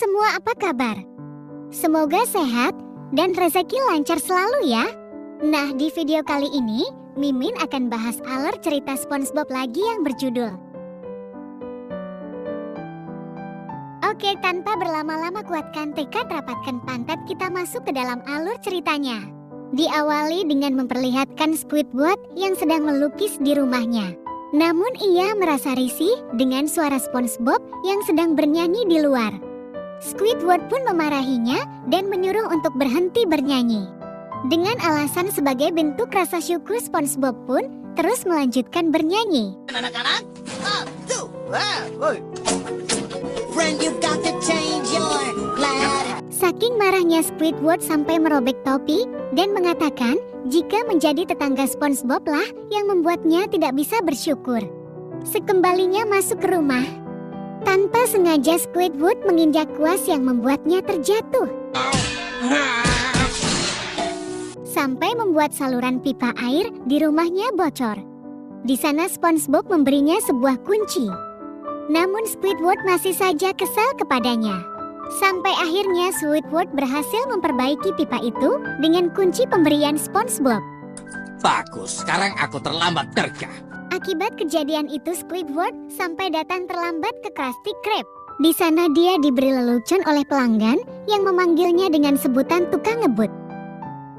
semua, apa kabar? Semoga sehat dan rezeki lancar selalu ya. Nah, di video kali ini, Mimin akan bahas alur cerita SpongeBob lagi yang berjudul. Oke, tanpa berlama-lama kuatkan tekad, rapatkan pantat, kita masuk ke dalam alur ceritanya. Diawali dengan memperlihatkan Squidward yang sedang melukis di rumahnya. Namun ia merasa risih dengan suara SpongeBob yang sedang bernyanyi di luar. Squidward pun memarahinya dan menyuruh untuk berhenti bernyanyi. Dengan alasan sebagai bentuk rasa syukur, SpongeBob pun terus melanjutkan bernyanyi. Anak-anak, friend, you got to change your glad. Saking marahnya Squidward sampai merobek topi dan mengatakan jika menjadi tetangga SpongeBob lah yang membuatnya tidak bisa bersyukur. Sekembalinya masuk ke rumah, tanpa sengaja Squidward menginjak kuas yang membuatnya terjatuh. Sampai membuat saluran pipa air di rumahnya bocor. Di sana SpongeBob memberinya sebuah kunci. Namun Squidward masih saja kesal kepadanya. Sampai akhirnya Squidward berhasil memperbaiki pipa itu dengan kunci pemberian SpongeBob. Bagus, sekarang aku terlambat kerja. Akibat kejadian itu Squidward sampai datang terlambat ke Krusty Krab. Di sana dia diberi lelucon oleh pelanggan yang memanggilnya dengan sebutan tukang ngebut.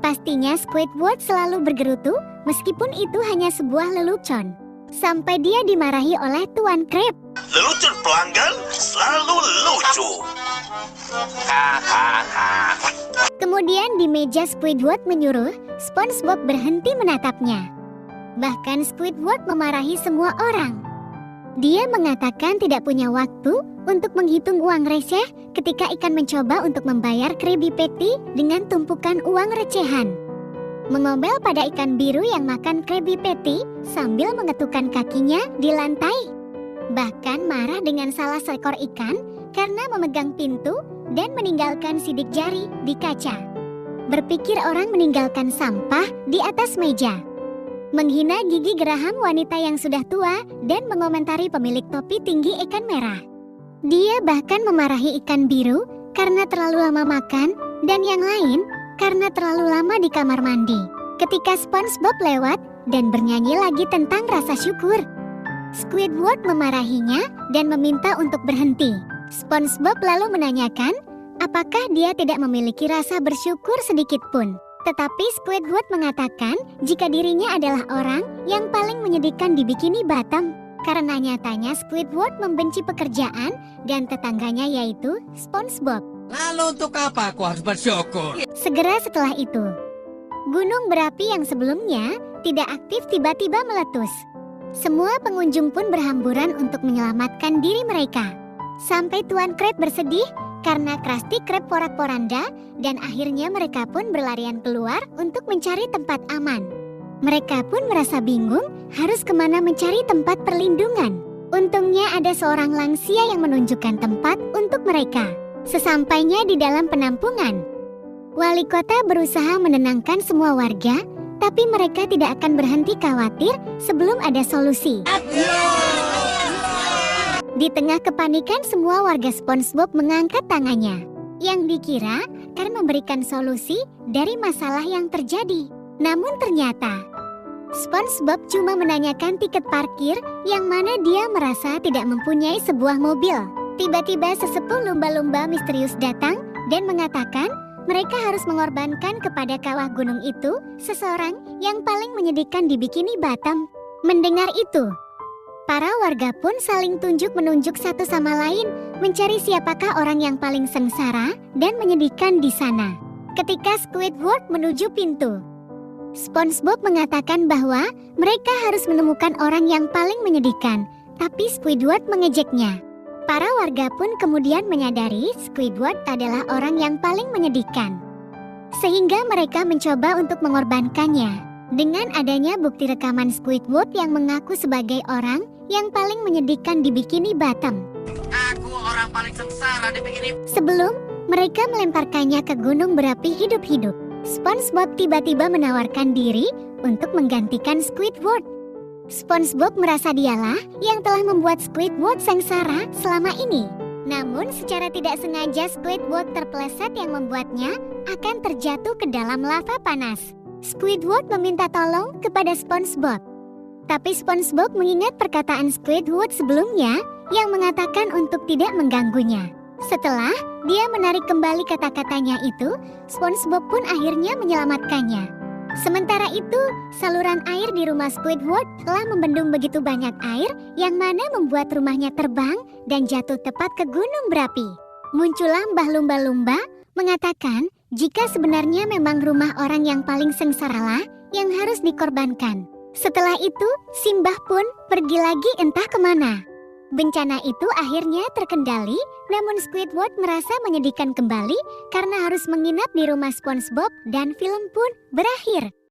Pastinya Squidward selalu bergerutu meskipun itu hanya sebuah lelucon. Sampai dia dimarahi oleh Tuan Krab. Lelucon pelanggan selalu lucu. Kemudian di meja Squidward menyuruh SpongeBob berhenti menatapnya. Bahkan Squidward memarahi semua orang. Dia mengatakan tidak punya waktu untuk menghitung uang receh ketika ikan mencoba untuk membayar Krabby Patty dengan tumpukan uang recehan. Mengomel pada ikan biru yang makan Krabby Patty sambil mengetukkan kakinya di lantai. Bahkan marah dengan salah seekor ikan karena memegang pintu dan meninggalkan sidik jari di kaca. Berpikir orang meninggalkan sampah di atas meja. Menghina gigi geraham wanita yang sudah tua dan mengomentari pemilik topi tinggi ikan merah. Dia bahkan memarahi ikan biru karena terlalu lama makan dan yang lain karena terlalu lama di kamar mandi. Ketika SpongeBob lewat dan bernyanyi lagi tentang rasa syukur, Squidward memarahinya dan meminta untuk berhenti. SpongeBob lalu menanyakan apakah dia tidak memiliki rasa bersyukur sedikit pun. Tetapi Squidward mengatakan jika dirinya adalah orang yang paling menyedihkan di Bikini Bottom. Karena nyatanya Squidward membenci pekerjaan dan tetangganya yaitu SpongeBob. Lalu untuk apa aku harus bersyukur? Segera setelah itu, gunung berapi yang sebelumnya tidak aktif tiba-tiba meletus. Semua pengunjung pun berhamburan untuk menyelamatkan diri mereka. Sampai Tuan Krab bersedih karena Krusty Krab porak-poranda dan akhirnya mereka pun berlarian keluar untuk mencari tempat aman. Mereka pun merasa bingung harus kemana mencari tempat perlindungan. Untungnya ada seorang lansia yang menunjukkan tempat untuk mereka. Sesampainya di dalam penampungan, wali kota berusaha menenangkan semua warga, tapi mereka tidak akan berhenti khawatir sebelum ada solusi. Di tengah kepanikan semua warga SpongeBob mengangkat tangannya, yang dikira akan memberikan solusi dari masalah yang terjadi. Namun ternyata SpongeBob cuma menanyakan tiket parkir yang mana dia merasa tidak mempunyai sebuah mobil. Tiba-tiba sesepuh lumba-lumba misterius datang dan mengatakan mereka harus mengorbankan kepada kawah gunung itu seseorang yang paling menyedihkan di Bikini Bottom. Mendengar itu, para warga pun saling tunjuk-menunjuk satu sama lain mencari siapakah orang yang paling sengsara dan menyedihkan di sana. Ketika Squidward menuju pintu, SpongeBob mengatakan bahwa mereka harus menemukan orang yang paling menyedihkan, tapi Squidward mengejeknya. Para warga pun kemudian menyadari Squidward adalah orang yang paling menyedihkan. Sehingga mereka mencoba untuk mengorbankannya. Dengan adanya bukti rekaman Squidward yang mengaku sebagai orang yang paling menyedihkan di Bikini Bottom. Aku orang paling sengsara di Bikini. Sebelum mereka melemparkannya ke gunung berapi hidup-hidup, SpongeBob tiba-tiba menawarkan diri untuk menggantikan Squidward. SpongeBob merasa dialah yang telah membuat Squidward sengsara selama ini. Namun secara tidak sengaja Squidward terpeleset yang membuatnya akan terjatuh ke dalam lava panas. Squidward meminta tolong kepada SpongeBob. Tapi SpongeBob mengingat perkataan Squidward sebelumnya yang mengatakan untuk tidak mengganggunya. Setelah dia menarik kembali kata-katanya itu, SpongeBob pun akhirnya menyelamatkannya. Sementara itu, saluran air di rumah Squidward telah membendung begitu banyak air yang mana membuat rumahnya terbang dan jatuh tepat ke gunung berapi. Muncullah Mbah Lumba-Lumba mengatakan jika sebenarnya memang rumah orang yang paling sengsaralah yang harus dikorbankan. Setelah itu, Simbah pun pergi lagi entah kemana. Bencana itu akhirnya terkendali, namun Squidward merasa menyedihkan kembali karena harus menginap di rumah SpongeBob dan film pun berakhir.